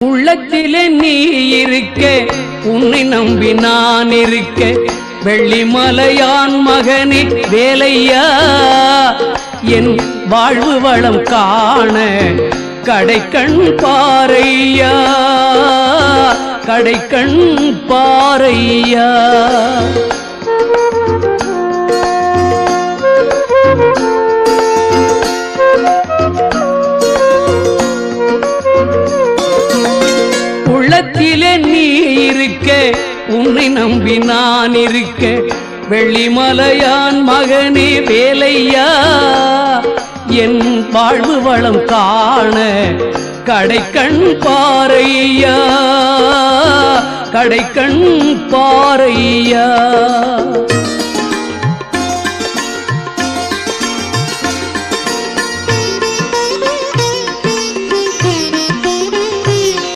உள்ளத்திலே நீ இருக்க, உன்னை நம்பி நான் இருக்க, வெள்ளிமலையான் மகனே வேலையா, என் வாழ்வு வளம் காண கடைக்கண் பாரையா, கடைக்கண் பாரையா. உள்ளத்திலே நீ இருக்க, உன்னை நம்பி நான் இருக்க, வெள்ளிமலையான் மகனே வேலையா, என் வாழ்வு வளம் காண கடைக்கண் பாரையா, கடைக்கண் பாரையா.